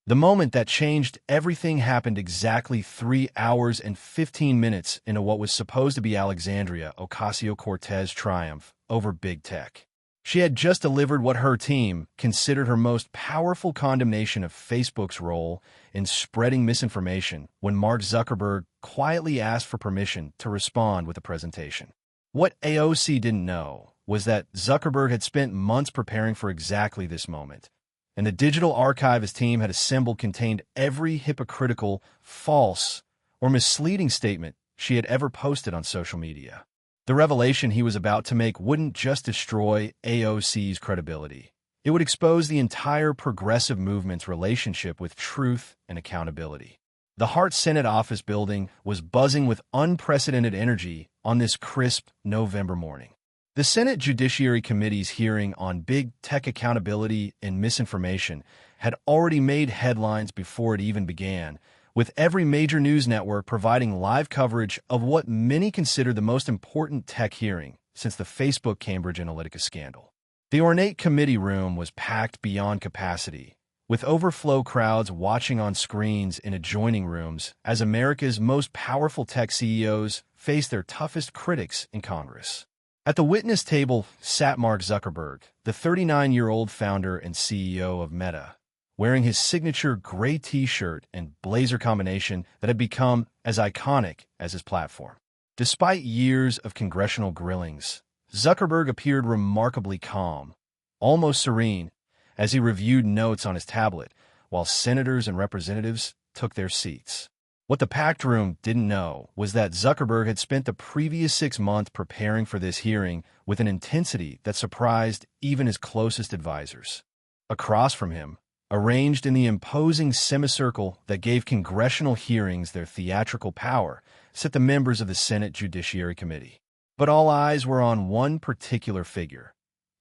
The moment that changed everything happened exactly 3 hours and 15 minutes into what was supposed to be Alexandria Ocasio-Cortez triumph over big tech. She had just delivered what her team considered her most powerful condemnation of Facebook's role in spreading misinformation when Mark Zuckerberg quietly asked for permission to respond with a presentation. What AOC didn't know was that Zuckerberg had spent months preparing for exactly this moment, and the digital archive his team had assembled contained every hypocritical, false, or misleading statement she had ever posted on social media. The revelation he was about to make wouldn't just destroy AOC's credibility. It would expose the entire progressive movement's relationship with truth and accountability. The Hart Senate office building was buzzing with unprecedented energy on this crisp November morning. The Senate Judiciary Committee's hearing on big tech accountability and misinformation had already made headlines before it even began, with every major news network providing live coverage of what many consider the most important tech hearing since the Facebook Cambridge Analytica scandal. The ornate committee room was packed beyond capacity, with overflow crowds watching on screens in adjoining rooms as America's most powerful tech CEOs faced their toughest critics in Congress. At the witness table sat Mark Zuckerberg, the 39-year-old founder and CEO of Meta, wearing his signature gray T-shirt and blazer combination that had become as iconic as his platform. Despite years of congressional grillings, Zuckerberg appeared remarkably calm, almost serene, as he reviewed notes on his tablet, while senators and representatives took their seats. What the packed room didn't know was that Zuckerberg had spent the previous 6 months preparing for this hearing with an intensity that surprised even his closest advisors. Across from him, arranged in the imposing semicircle that gave congressional hearings their theatrical power, sat the members of the Senate Judiciary Committee. But all eyes were on one particular figure,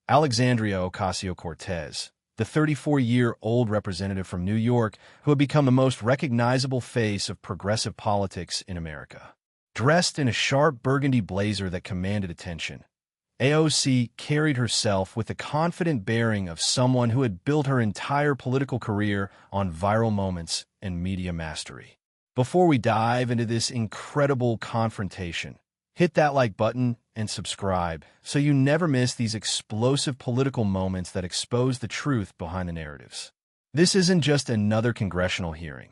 Alexandria Ocasio-Cortez, the 34-year-old representative from New York who had become the most recognizable face of progressive politics in America. Dressed in a sharp burgundy blazer that commanded attention, AOC carried herself with the confident bearing of someone who had built her entire political career on viral moments and media mastery. Before we dive into this incredible confrontation, hit that like button and subscribe so you never miss these explosive political moments that expose the truth behind the narratives. This isn't just another congressional hearing.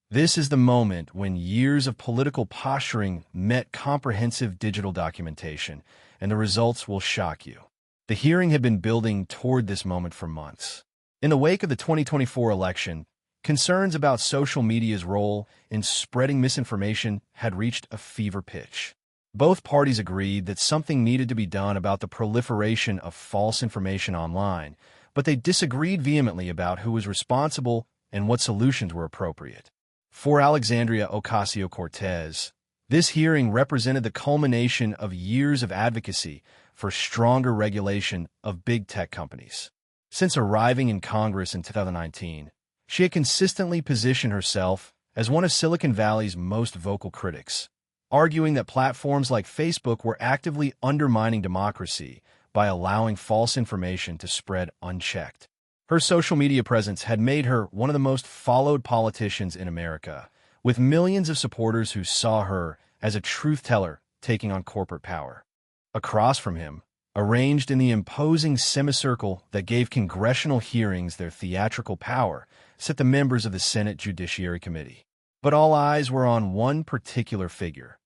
This is the moment when years of political posturing met comprehensive digital documentation, and the results will shock you. The hearing had been building toward this moment for months. In the wake of the 2024 election, concerns about social media's role in spreading misinformation had reached a fever pitch. Both parties agreed that something needed to be done about the proliferation of false information online, but they disagreed vehemently about who was responsible and what solutions were appropriate. For Alexandria Ocasio-Cortez, this hearing represented the culmination of years of advocacy for stronger regulation of big tech companies. Since arriving in Congress in 2019, she had consistently positioned herself as one of Silicon Valley's most vocal critics, arguing that platforms like Facebook were actively undermining democracy by allowing false information to spread unchecked. Her social media presence had made her one of the most followed politicians in America, with millions of supporters who saw her as a truth teller taking on corporate power. Across from him, arranged in the imposing semicircle that gave congressional hearings their theatrical power, sat the members of the Senate Judiciary Committee. But all eyes were on one particular figure,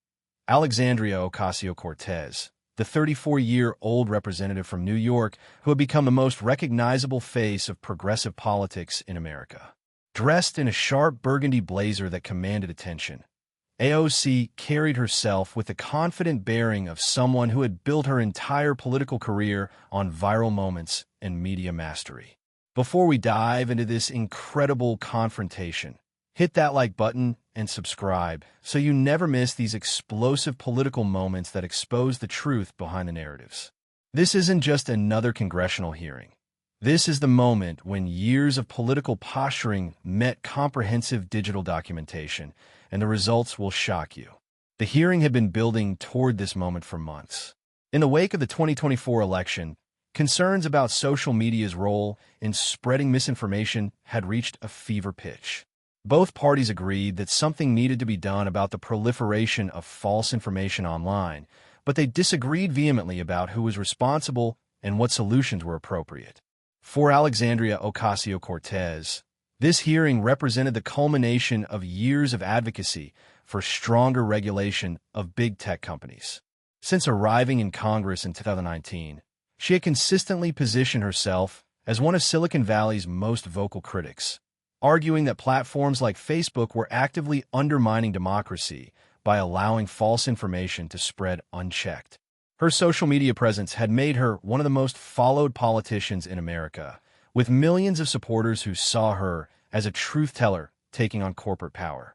Alexandria Ocasio-Cortez, the 34-year-old representative from New York who had become the most recognizable face of progressive politics in America. Dressed in a sharp burgundy blazer that commanded attention, AOC carried herself with the confident bearing of someone who had built her entire political career on viral moments and media mastery. Before we dive into this incredible confrontation, hit that like button and subscribe so you never miss these explosive political moments that expose the truth behind the narratives. This isn't just another congressional hearing. This is the moment when years of political posturing met comprehensive digital documentation, and the results will shock you. The hearing had been building toward this moment for months. In the wake of the 2024 election, Concerns about social media's role in spreading misinformation had reached a fever pitch. Both parties agreed that something needed to be done about the proliferation of false information online, but they disagreed vehemently about who was responsible and what solutions were appropriate. For Alexandria Ocasio-Cortez, this hearing represented the culmination of years of advocacy for stronger regulation of big tech companies. Since arriving in Congress in 2019, she had consistently positioned herself as one of Silicon Valley's most vocal critics, arguing that platforms like Facebook were actively undermining democracy by allowing false information to spread unchecked. Her social media presence had made her one of the most followed politicians in America, with millions of supporters who saw her as a truth-teller taking on corporate power.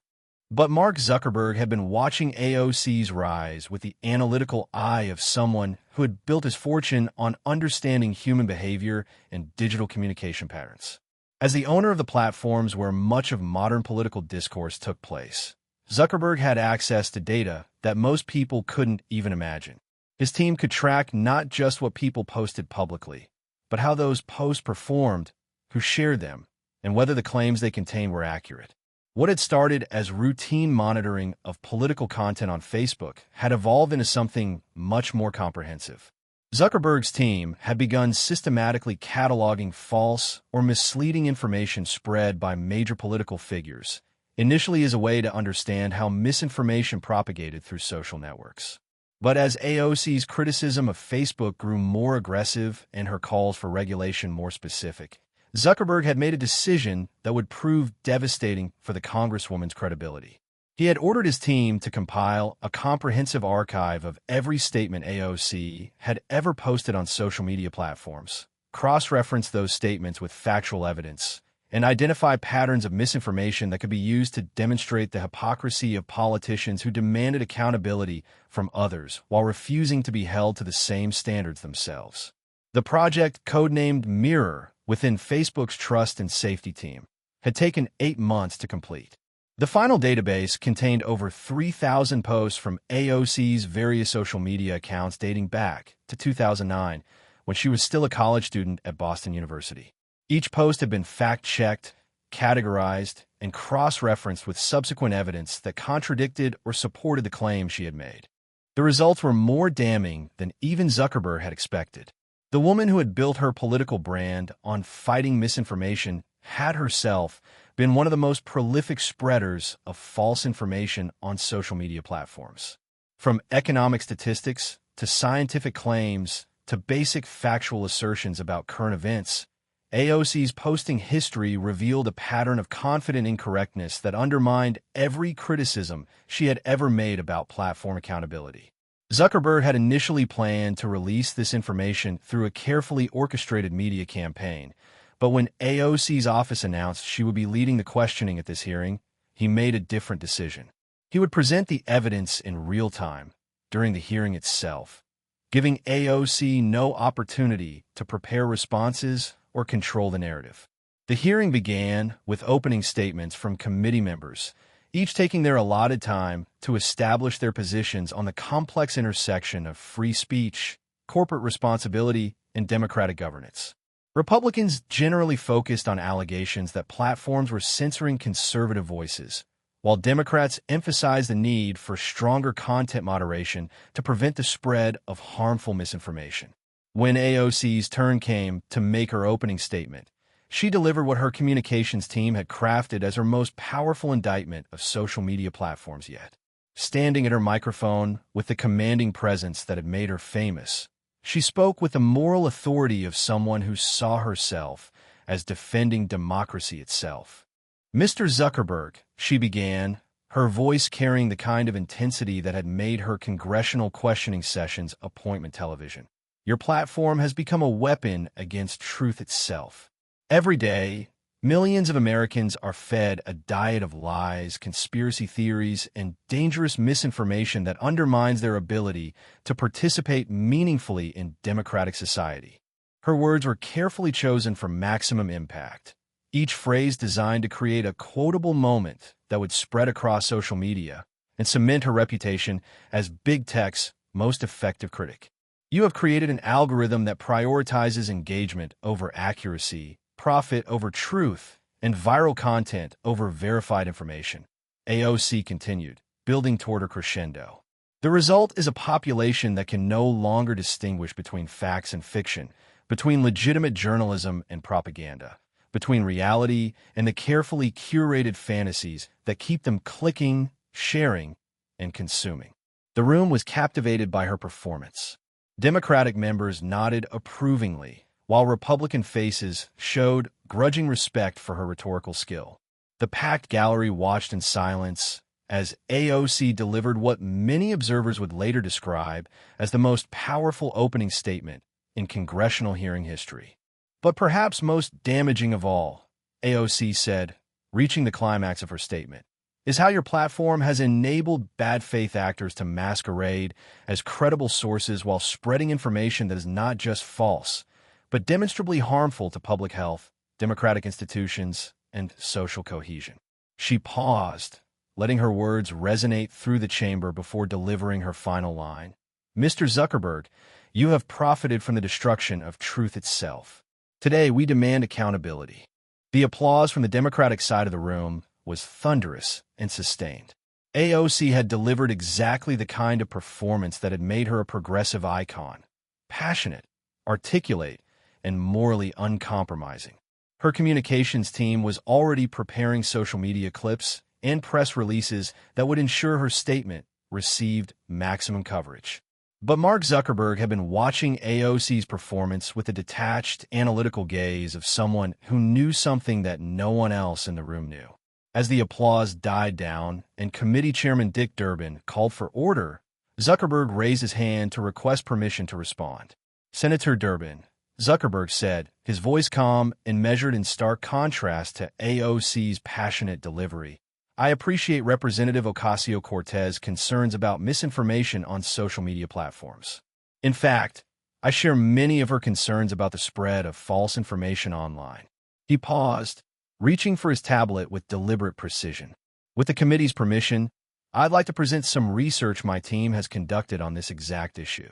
But Mark Zuckerberg had been watching AOC's rise with the analytical eye of someone who had built his fortune on understanding human behavior and digital communication patterns. As the owner of the platforms where much of modern political discourse took place, Zuckerberg had access to data that most people couldn't even imagine. His team could track not just what people posted publicly, but how those posts performed, who shared them, and whether the claims they contained were accurate. What had started as routine monitoring of political content on Facebook had evolved into something much more comprehensive. Zuckerberg's team had begun systematically cataloging false or misleading information spread by major political figures, initially as a way to understand how misinformation propagated through social networks. But as AOC's criticism of Facebook grew more aggressive and her calls for regulation more specific, Zuckerberg had made a decision that would prove devastating for the Congresswoman's credibility. He had ordered his team to compile a comprehensive archive of every statement AOC had ever posted on social media platforms, cross-reference those statements with factual evidence, and identify patterns of misinformation that could be used to demonstrate the hypocrisy of politicians who demanded accountability from others while refusing to be held to the same standards themselves. The project, codenamed Mirror, within Facebook's trust and safety team, had taken 8 months to complete. The final database contained over 3,000 posts from AOC's various social media accounts dating back to 2009, when she was still a college student at Boston University. Each post had been fact-checked, categorized, and cross-referenced with subsequent evidence that contradicted or supported the claims she had made. The results were more damning than even Zuckerberg had expected. The woman who had built her political brand on fighting misinformation had herself been one of the most prolific spreaders of false information on social media platforms. From economic statistics to scientific claims to basic factual assertions about current events, AOC's posting history revealed a pattern of confident incorrectness that undermined every criticism she had ever made about platform accountability. Zuckerberg had initially planned to release this information through a carefully orchestrated media campaign, but when AOC's office announced she would be leading the questioning at this hearing, he made a different decision. He would present the evidence in real time during the hearing itself, giving AOC no opportunity to prepare responses or control the narrative. The hearing began with opening statements from committee members, each taking their allotted time to establish their positions on the complex intersection of free speech, corporate responsibility, and democratic governance. Republicans generally focused on allegations that platforms were censoring conservative voices, while Democrats emphasized the need for stronger content moderation to prevent the spread of harmful misinformation. When AOC's turn came to make her opening statement, she delivered what her communications team had crafted as her most powerful indictment of social media platforms yet. Standing at her microphone with the commanding presence that had made her famous, she spoke with the moral authority of someone who saw herself as defending democracy itself. "Mr. Zuckerberg," she began, her voice carrying the kind of intensity that had made her congressional questioning sessions appointment television. "Your platform has become a weapon against truth itself. Every day, millions of Americans are fed a diet of lies, conspiracy theories, and dangerous misinformation that undermines their ability to participate meaningfully in democratic society." Her words were carefully chosen for maximum impact, each phrase designed to create a quotable moment that would spread across social media and cement her reputation as big tech's most effective critic. You have created an algorithm that prioritizes engagement over accuracy, profit over truth, and viral content over verified information. AOC continued, building toward a crescendo. The result is a population that can no longer distinguish between facts and fiction, between legitimate journalism and propaganda, between reality and the carefully curated fantasies that keep them clicking, sharing, and consuming. The room was captivated by her performance. Democratic members nodded approvingly, while Republican faces showed grudging respect for her rhetorical skill. The packed gallery watched in silence as AOC delivered what many observers would later describe as the most powerful opening statement in congressional hearing history. But perhaps most damaging of all, AOC said, reaching the climax of her statement, is how your platform has enabled bad faith actors to masquerade as credible sources while spreading information that is not just false, but demonstrably harmful to public health, democratic institutions, and social cohesion. She paused, letting her words resonate through the chamber before delivering her final line. Mr. Zuckerberg, you have profited from the destruction of truth itself. Today, we demand accountability. The applause from the Democratic side of the room was thunderous and sustained. AOC had delivered exactly the kind of performance that had made her a progressive icon, passionate, articulate, and morally uncompromising. Her communications team was already preparing social media clips and press releases that would ensure her statement received maximum coverage. But Mark Zuckerberg had been watching AOC's performance with a detached, analytical gaze of someone who knew something that no one else in the room knew. As the applause died down and Committee Chairman Dick Durbin called for order, Zuckerberg raised his hand to request permission to respond. Senator Durbin, Zuckerberg said, his voice calm and measured in stark contrast to AOC's passionate delivery. I appreciate Representative Ocasio-Cortez concerns about misinformation on social media platforms. In fact, I share many of her concerns about the spread of false information online. He paused, reaching for his tablet with deliberate precision. With the committee's permission, I'd like to present some research my team has conducted on this exact issue.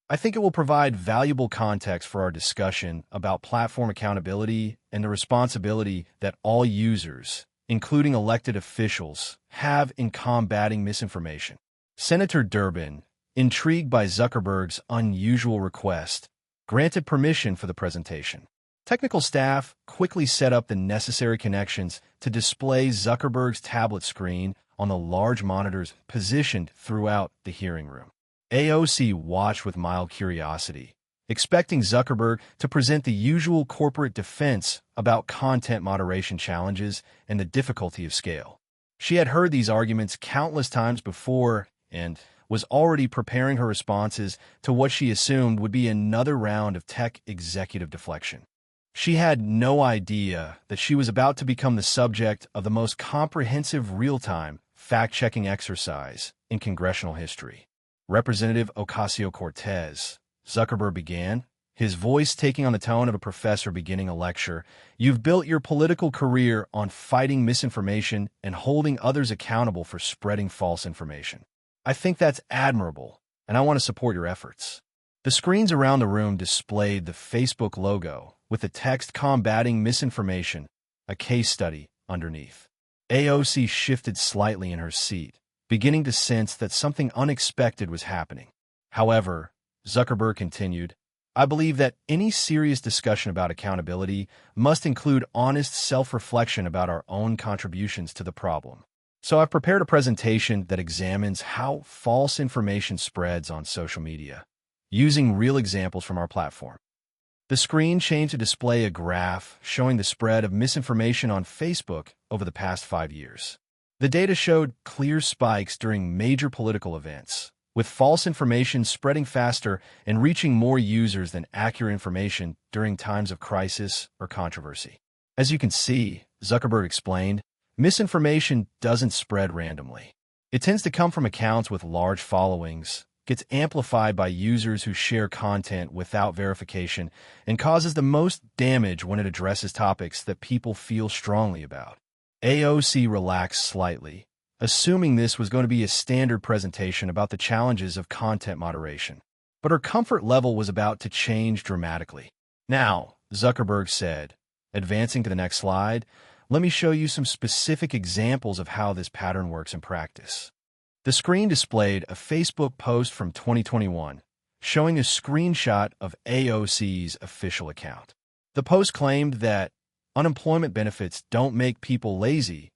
I think it will provide valuable context for our discussion about platform accountability and the responsibility that all users, including elected officials, have in combating misinformation. Senator Durbin, intrigued by Zuckerberg's unusual request, granted permission for the presentation. Technical staff quickly set up the necessary connections to display Zuckerberg's tablet screen on the large monitors positioned throughout the hearing room. AOC watched with mild curiosity, expecting Zuckerberg to present the usual corporate defense about content moderation challenges and the difficulty of scale. She had heard these arguments countless times before and was already preparing her responses to what she assumed would be another round of tech executive deflection. She had no idea that she was about to become the subject of the most comprehensive real-time fact-checking exercise in congressional history. Representative Ocasio-Cortez, Zuckerberg began, his voice taking on the tone of a professor beginning a lecture. You've built your political career on fighting misinformation and holding others accountable for spreading false information. I think that's admirable, and I want to support your efforts. The screens around the room displayed the Facebook logo with the text combating misinformation, a case study underneath. AOC shifted slightly in her seat, beginning to sense that something unexpected was happening. However, Zuckerberg continued, I believe that any serious discussion about accountability must include honest self-reflection about our own contributions to the problem. So I've prepared a presentation that examines how false information spreads on social media, using real examples from our platform. The screen changed to display a graph showing the spread of misinformation on Facebook over the past 5 years. The data showed clear spikes during major political events, with false information spreading faster and reaching more users than accurate information during times of crisis or controversy. As you can see, Zuckerberg explained, misinformation doesn't spread randomly. It tends to come from accounts with large followings, gets amplified by users who share content without verification, and causes the most damage when it addresses topics that people feel strongly about. AOC relaxed slightly, assuming this was going to be a standard presentation about the challenges of content moderation. but her comfort level was about to change dramatically. Now, Zuckerberg said, advancing to the next slide, let me show you some specific examples of how this pattern works in practice. The screen displayed a Facebook post from 2021, showing a screenshot of AOC's official account. The post claimed that unemployment benefits don't make people lazy,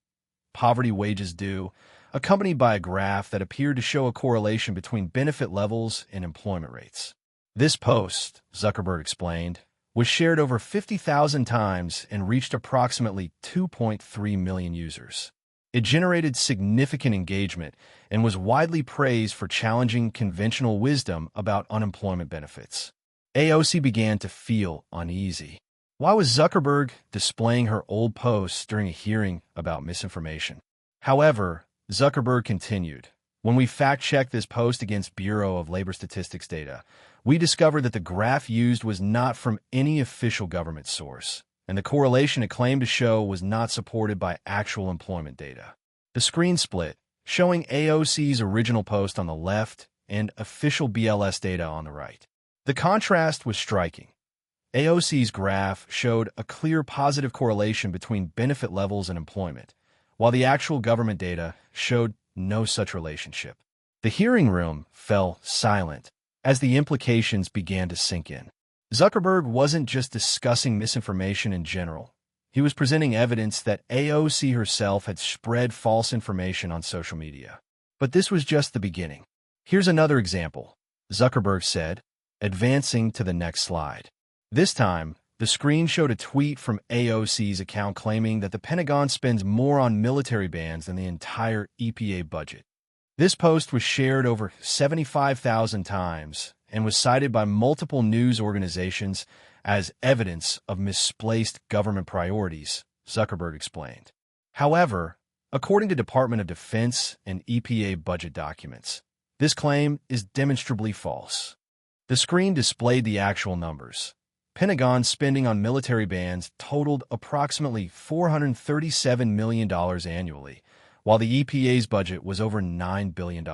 poverty wages do, accompanied by a graph that appeared to show a correlation between benefit levels and employment rates. This post, Zuckerberg explained, was shared over 50,000 times and reached approximately 2.3 million users. It generated significant engagement and was widely praised for challenging conventional wisdom about unemployment benefits. AOC began to feel uneasy. Why was Zuckerberg displaying her old posts during a hearing about misinformation? However, Zuckerberg continued, when we fact-checked this post against Bureau of Labor Statistics data, we discovered that the graph used was not from any official government source, and the correlation it claimed to show was not supported by actual employment data. The screen split, showing AOC's original post on the left and official BLS data on the right. The contrast was striking. AOC's graph showed a clear positive correlation between benefit levels and employment, while the actual government data showed no such relationship. The hearing room fell silent as the implications began to sink in. Zuckerberg wasn't just discussing misinformation in general. He was presenting evidence that AOC herself had spread false information on social media. But this was just the beginning. Here's another example, Zuckerberg said, advancing to the next slide. This time, the screen showed a tweet from AOC's account claiming that the Pentagon spends more on military bans than the entire EPA budget. This post was shared over 75,000 times and was cited by multiple news organizations as evidence of misplaced government priorities, Zuckerberg explained. However, according to Department of Defense and EPA budget documents, this claim is demonstrably false. The screen displayed the actual numbers. Pentagon spending on military bans totaled approximately $437 million annually, while the EPA's budget was over $9 billion.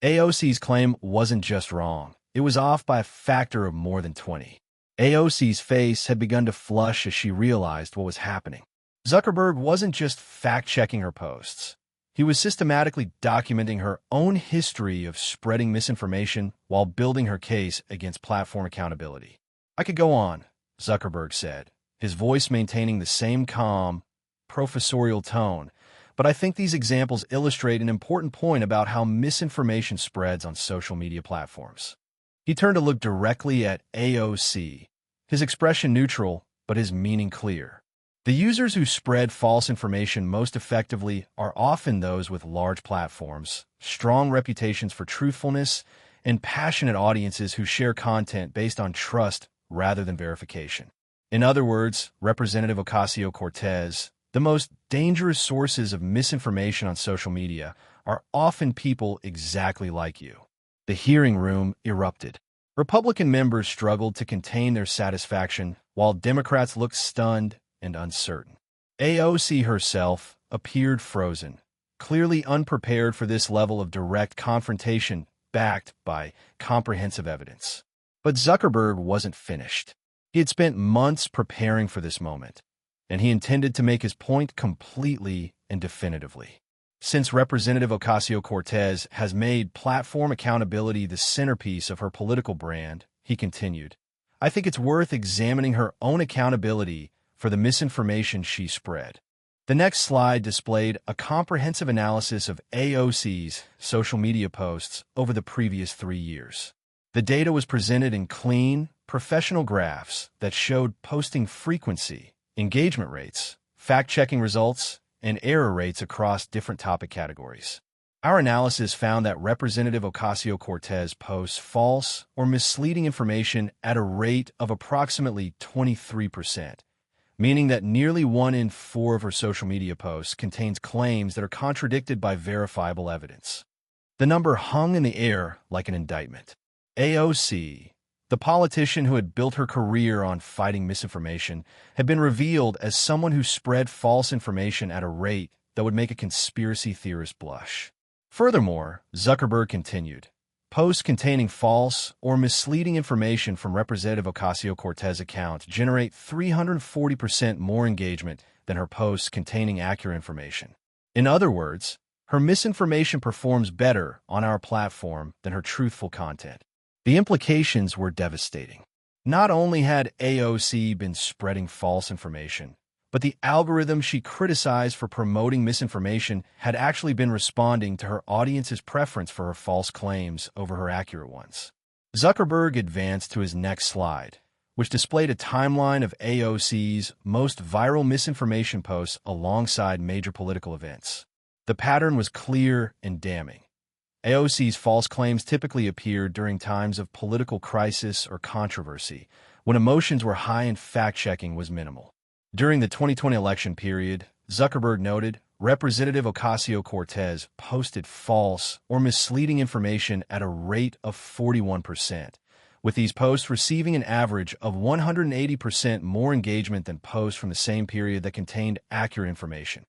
AOC's claim wasn't just wrong. It was off by a factor of more than 20. AOC's face had begun to flush as she realized what was happening. Zuckerberg wasn't just fact-checking her posts. He was systematically documenting her own history of spreading misinformation while building her case against platform accountability. I could go on, Zuckerberg said, his voice maintaining the same calm, professorial tone, but I think these examples illustrate an important point about how misinformation spreads on social media platforms. He turned to look directly at AOC, his expression neutral, but his meaning clear. The users who spread false information most effectively are often those with large platforms, strong reputations for truthfulness, and passionate audiences who share content based on trust rather than verification. In other words, Representative Ocasio-Cortez, the most dangerous sources of misinformation on social media are often people exactly like you. The hearing room erupted. Republican members struggled to contain their satisfaction, while Democrats looked stunned and uncertain. AOC herself appeared frozen, clearly unprepared for this level of direct confrontation backed by comprehensive evidence. But Zuckerberg wasn't finished. He had spent months preparing for this moment, and he intended to make his point completely and definitively. Since Representative Ocasio-Cortez has made platform accountability the centerpiece of her political brand, he continued, I think it's worth examining her own accountability for the misinformation she spread. The next slide displayed a comprehensive analysis of AOC's social media posts over the previous 3 years. The data was presented in clean, professional graphs that showed posting frequency, engagement rates, fact-checking results, and error rates across different topic categories. Our analysis found that Representative Ocasio-Cortez posts false or misleading information at a rate of approximately 23%, meaning that nearly 1 in 4 of her social media posts contains claims that are contradicted by verifiable evidence. The number hung in the air like an indictment. AOC, the politician who had built her career on fighting misinformation, had been revealed as someone who spread false information at a rate that would make a conspiracy theorist blush. Furthermore, Zuckerberg continued, Posts containing false or misleading information from Representative Ocasio-Cortez account generate 340% more engagement than her posts containing accurate information. In other words, her misinformation performs better on our platform than her truthful content. The implications were devastating. Not only had AOC been spreading false information, but the algorithm she criticized for promoting misinformation had actually been responding to her audience's preference for her false claims over her accurate ones. Zuckerberg advanced to his next slide, which displayed a timeline of AOC's most viral misinformation posts alongside major political events. The pattern was clear and damning. AOC's false claims typically appeared during times of political crisis or controversy, when emotions were high and fact-checking was minimal. During the 2020 election period, Zuckerberg noted, Representative Ocasio-Cortez posted false or misleading information at a rate of 41%, with these posts receiving an average of 180% more engagement than posts from the same period that contained accurate information.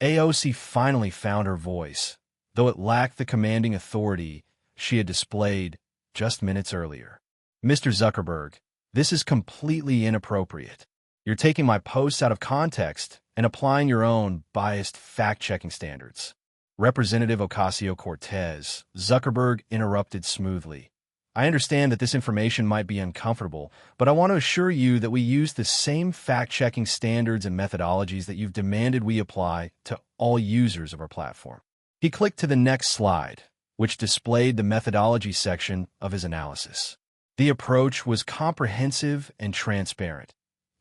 AOC finally found her voice, though it lacked the commanding authority she had displayed just minutes earlier. Mr. Zuckerberg, this is completely inappropriate. You're taking my posts out of context and applying your own biased fact-checking standards. Representative Ocasio-Cortez, Zuckerberg interrupted smoothly. I understand that this information might be uncomfortable, but I want to assure you that we use the same fact-checking standards and methodologies that you've demanded we apply to all users of our platform. He clicked to the next slide, which displayed the methodology section of his analysis. The approach was comprehensive and transparent.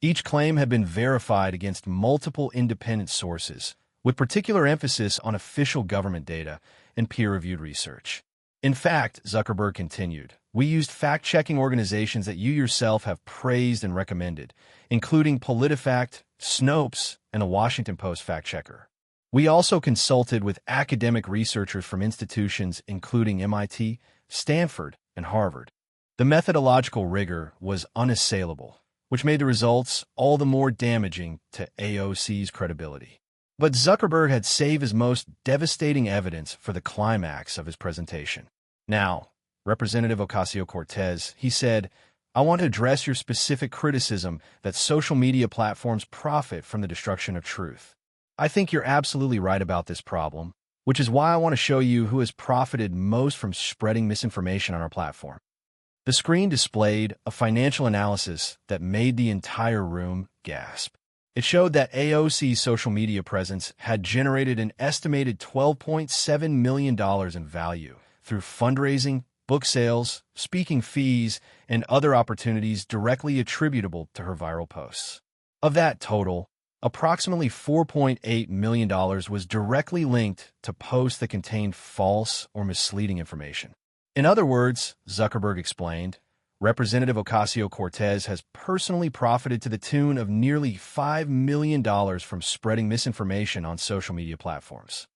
Each claim had been verified against multiple independent sources, with particular emphasis on official government data and peer-reviewed research. In fact, Zuckerberg continued, we used fact-checking organizations that you yourself have praised and recommended, including PolitiFact, Snopes, and a Washington Post fact-checker. We also consulted with academic researchers from institutions including MIT, Stanford, and Harvard. The methodological rigor was unassailable, which made the results all the more damaging to AOC's credibility. But Zuckerberg had saved his most devastating evidence for the climax of his presentation. Now, Representative Ocasio-Cortez, he said, I want to address your specific criticism that social media platforms profit from the destruction of truth. I think you're absolutely right about this problem, which is why I want to show you who has profited most from spreading misinformation on our platform. The screen displayed a financial analysis that made the entire room gasp. It showed that AOC's social media presence had generated an estimated $12.7 million in value through fundraising, book sales, speaking fees, and other opportunities directly attributable to her viral posts. Of that total, approximately $4.8 million was directly linked to posts that contained false or misleading information. In other words, Zuckerberg explained, Representative Ocasio-Cortez has personally profited to the tune of nearly $5 million from spreading misinformation on social media platforms.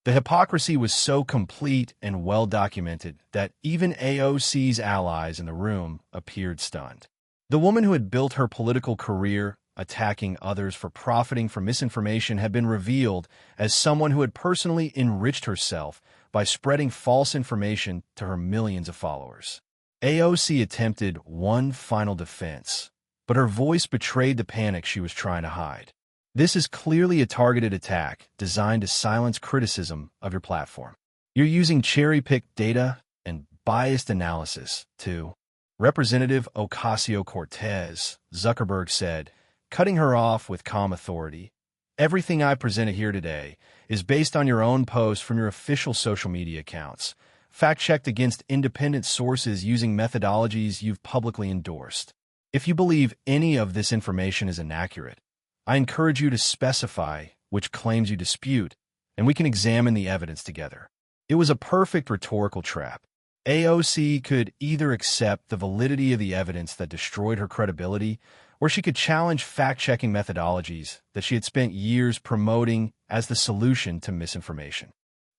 The hypocrisy was so complete and well-documented that even AOC's allies in the room appeared stunned. The woman who had built her political career attacking others for profiting from misinformation had been revealed as someone who had personally enriched herself by spreading false information to her millions of followers. AOC attempted one final defense, but her voice betrayed the panic she was trying to hide. This is clearly a targeted attack designed to silence criticism of your platform. You're using cherry-picked data and biased analysis to Representative Ocasio-Cortez, Zuckerberg said, cutting her off with calm authority. Everything I presented here today is based on your own posts from your official social media accounts, fact-checked against independent sources using methodologies you've publicly endorsed. If you believe any of this information is inaccurate, I encourage you to specify which claims you dispute, and we can examine the evidence together. It was a perfect rhetorical trap. AOC could either accept the validity of the evidence that destroyed her credibility, or she could challenge fact-checking methodologies that she had spent years promoting as the solution to misinformation.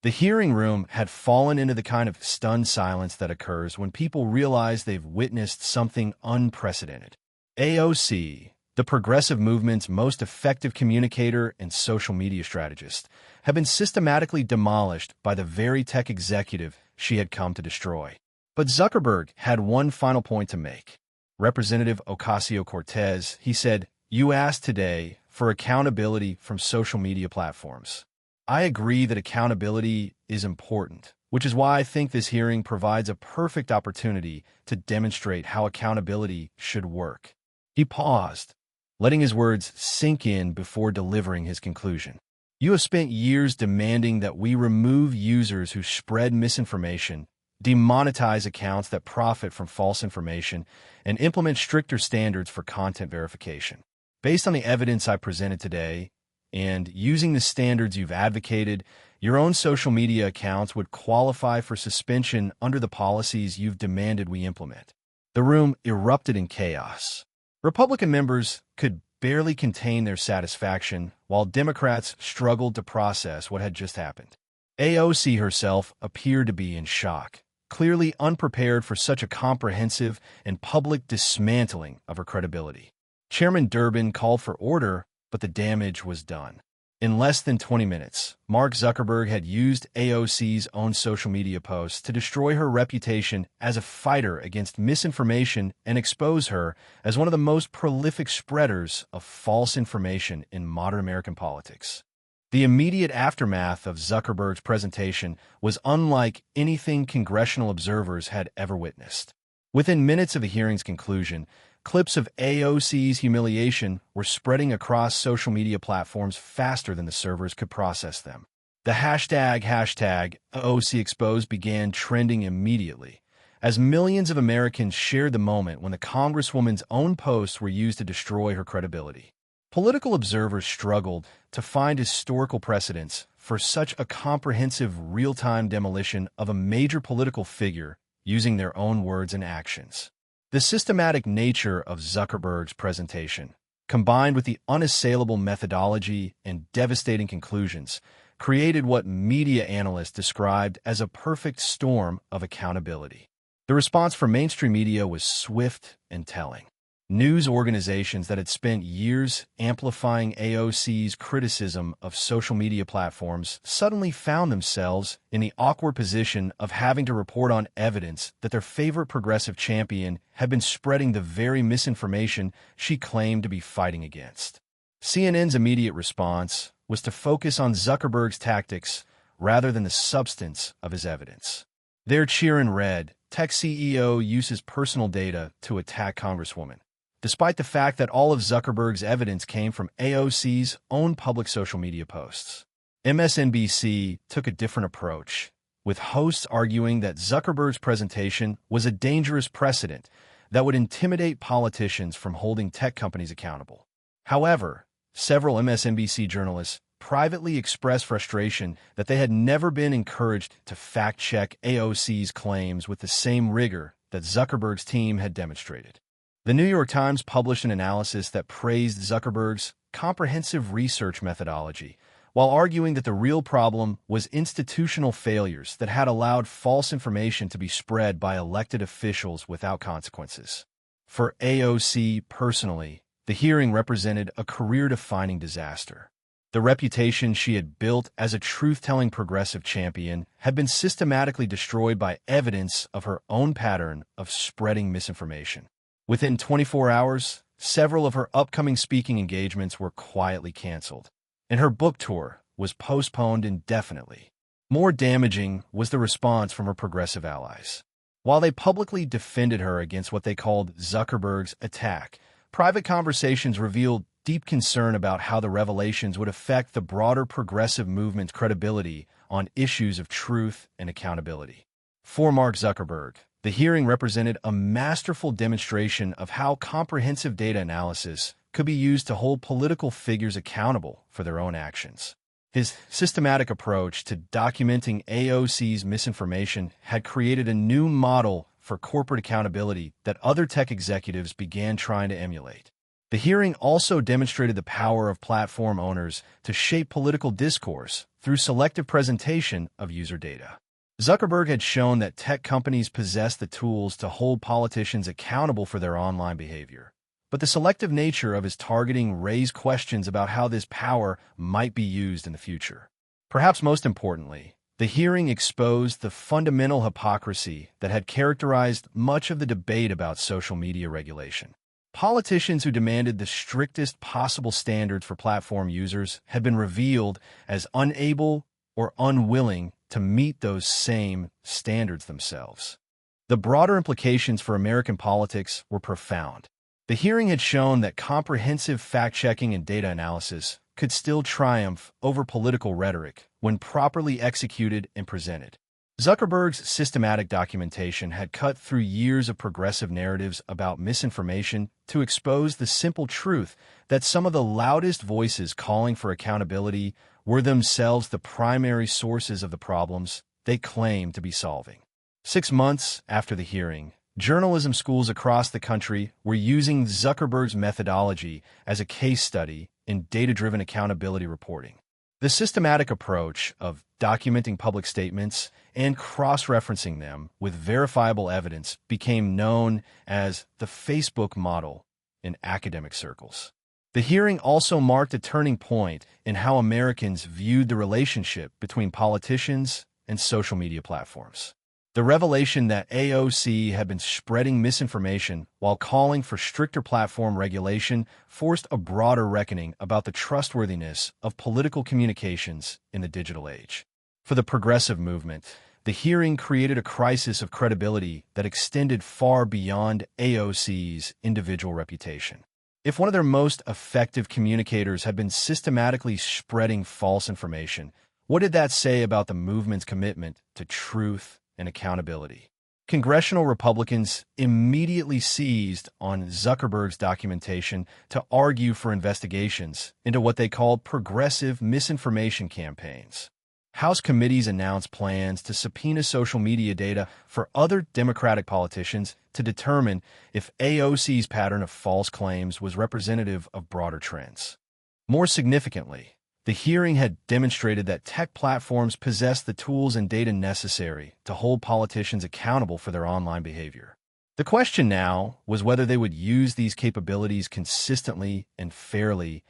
The hearing room had fallen into the kind of stunned silence that occurs when people realize they've witnessed something unprecedented. AOC, the progressive movement's most effective communicator and social media strategist, had been systematically demolished by the very tech executive she had come to destroy. But Zuckerberg had one final point to make. Representative Ocasio-Cortez, he said, "You asked today for accountability from social media platforms. I agree that accountability is important, which is why I think this hearing provides a perfect opportunity to demonstrate how accountability should work." He paused, letting his words sink in before delivering his conclusion. "You have spent years demanding that we remove users who spread misinformation, demonetize accounts that profit from false information, and implement stricter standards for content verification. Based on the evidence I presented today, and using the standards you've advocated, your own social media accounts would qualify for suspension under the policies you've demanded we implement." The room erupted in chaos. Republican members could barely contain their satisfaction, while Democrats struggled to process what had just happened. AOC herself appeared to be in shock, clearly unprepared for such a comprehensive and public dismantling of her credibility. Chairman Durbin called for order, but the damage was done. In less than 20 minutes, Mark Zuckerberg had used AOC's own social media posts to destroy her reputation as a fighter against misinformation and expose her as one of the most prolific spreaders of false information in modern American politics. The immediate aftermath of Zuckerberg's presentation was unlike anything congressional observers had ever witnessed. Within minutes of the hearing's conclusion, clips of AOC's humiliation were spreading across social media platforms faster than the servers could process them. The hashtag AOC Exposed began trending immediately, as millions of Americans shared the moment when the Congresswoman's own posts were used to destroy her credibility. Political observers struggled to find historical precedents for such a comprehensive real-time demolition of a major political figure using their own words and actions. The systematic nature of Zuckerberg's presentation, combined with the unassailable methodology and devastating conclusions, created what media analysts described as a perfect storm of accountability. The response from mainstream media was swift and telling. News organizations that had spent years amplifying AOC's criticism of social media platforms suddenly found themselves in the awkward position of having to report on evidence that their favorite progressive champion had been spreading the very misinformation she claimed to be fighting against. CNN's immediate response was to focus on Zuckerberg's tactics rather than the substance of his evidence. Their cheer-in read, "Tech CEO uses personal data to attack Congresswoman," despite the fact that all of Zuckerberg's evidence came from AOC's own public social media posts. MSNBC took a different approach, with hosts arguing that Zuckerberg's presentation was a dangerous precedent that would intimidate politicians from holding tech companies accountable. However, several MSNBC journalists privately expressed frustration that they had never been encouraged to fact-check AOC's claims with the same rigor that Zuckerberg's team had demonstrated. The New York Times published an analysis that praised Zuckerberg's comprehensive research methodology, while arguing that the real problem was institutional failures that had allowed false information to be spread by elected officials without consequences. For AOC personally, the hearing represented a career-defining disaster. The reputation she had built as a truth-telling progressive champion had been systematically destroyed by evidence of her own pattern of spreading misinformation. Within 24 hours, several of her upcoming speaking engagements were quietly canceled, and her book tour was postponed indefinitely. More damaging was the response from her progressive allies. While they publicly defended her against what they called Zuckerberg's attack, private conversations revealed deep concern about how the revelations would affect the broader progressive movement's credibility on issues of truth and accountability. For Mark Zuckerberg, the hearing represented a masterful demonstration of how comprehensive data analysis could be used to hold political figures accountable for their own actions. His systematic approach to documenting AOC's misinformation had created a new model for corporate accountability that other tech executives began trying to emulate. The hearing also demonstrated the power of platform owners to shape political discourse through selective presentation of user data. Zuckerberg had shown that tech companies possess the tools to hold politicians accountable for their online behavior. But the selective nature of his targeting raised questions about how this power might be used in the future. Perhaps most importantly, The hearing exposed the fundamental hypocrisy that had characterized much of the debate about social media regulation. Politicians who demanded the strictest possible standards for platform users had been revealed as unable or unwilling to meet those same standards themselves. The broader implications for American politics were profound. The hearing had shown that comprehensive fact-checking and data analysis could still triumph over political rhetoric when properly executed and presented. Zuckerberg's systematic documentation had cut through years of progressive narratives about misinformation to expose the simple truth that some of the loudest voices calling for accountability were themselves the primary sources of the problems they claimed to be solving. 6 months after the hearing, journalism schools across the country were using Zuckerberg's methodology as a case study in data-driven accountability reporting. The systematic approach of documenting public statements and cross-referencing them with verifiable evidence became known as the Facebook model in academic circles. The hearing also marked a turning point in how Americans viewed the relationship between politicians and social media platforms. The revelation that AOC had been spreading misinformation while calling for stricter platform regulation forced a broader reckoning about the trustworthiness of political communications in the digital age. For the progressive movement, the hearing created a crisis of credibility that extended far beyond AOC's individual reputation. If one of their most effective communicators had been systematically spreading false information, what did that say about the movement's commitment to truth and accountability? Congressional Republicans immediately seized on Zuckerberg's documentation to argue for investigations into what they called progressive misinformation campaigns. House committees announced plans to subpoena social media data for other Democratic politicians to determine if AOC's pattern of false claims was representative of broader trends. More significantly, the hearing had demonstrated that tech platforms possess the tools and data necessary to hold politicians accountable for their online behavior. The question now was whether they would use these capabilities consistently and fairly,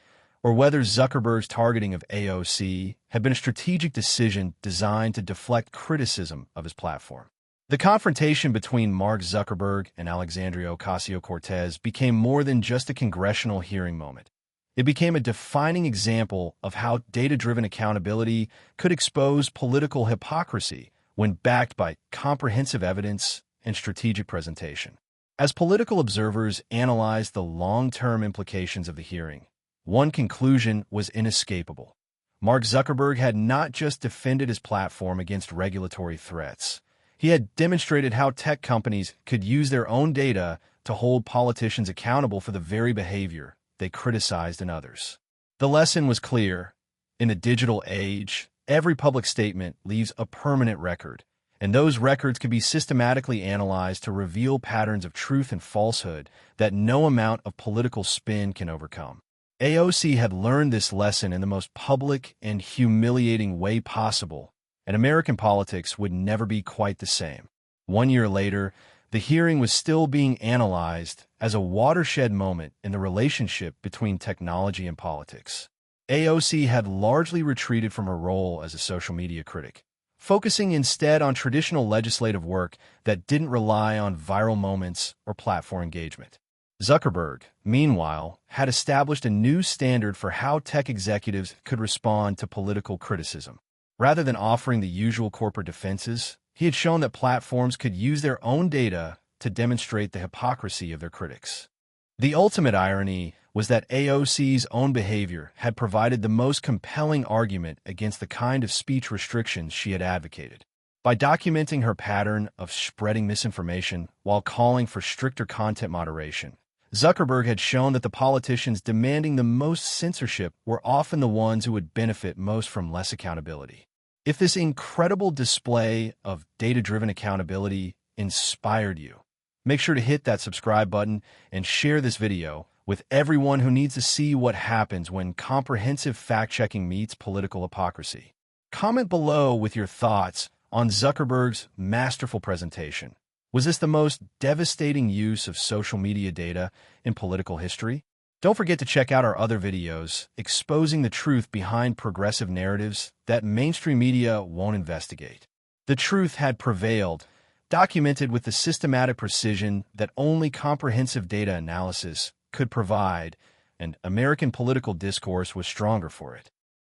or whether Zuckerberg's targeting of AOC had been a strategic decision designed to deflect criticism of his platform. The confrontation between Mark Zuckerberg and Alexandria Ocasio-Cortez became more than just a congressional hearing moment. It became a defining example of how data-driven accountability could expose political hypocrisy when backed by comprehensive evidence and strategic presentation. As political observers analyzed the long-term implications of the hearing, one conclusion was inescapable. Mark Zuckerberg had not just defended his platform against regulatory threats. He had demonstrated how tech companies could use their own data to hold politicians accountable for the very behavior they criticized in others. The lesson was clear. In the digital age, every public statement leaves a permanent record, and those records can be systematically analyzed to reveal patterns of truth and falsehood that no amount of political spin can overcome. AOC had learned this lesson in the most public and humiliating way possible, and American politics would never be quite the same. 1 year later, the hearing was still being analyzed as a watershed moment in the relationship between technology and politics. AOC had largely retreated from her role as a social media critic, focusing instead on traditional legislative work that didn't rely on viral moments or platform engagement. Zuckerberg, meanwhile, had established a new standard for how tech executives could respond to political criticism. Rather than offering the usual corporate defenses, he had shown that platforms could use their own data to demonstrate the hypocrisy of their critics. The ultimate irony was that AOC's own behavior had provided the most compelling argument against the kind of speech restrictions she had advocated. By documenting her pattern of spreading misinformation while calling for stricter content moderation, Zuckerberg had shown that the politicians demanding the most censorship were often the ones who would benefit most from less accountability. If this incredible display of data-driven accountability inspired you, make sure to hit that subscribe button and share this video with everyone who needs to see what happens when comprehensive fact-checking meets political hypocrisy. Comment below with your thoughts on Zuckerberg's masterful presentation. Was this the most devastating use of social media data in political history? Don't forget to check out our other videos exposing the truth behind progressive narratives that mainstream media won't investigate. The truth had prevailed, documented with the systematic precision that only comprehensive data analysis could provide, and American political discourse was stronger for it.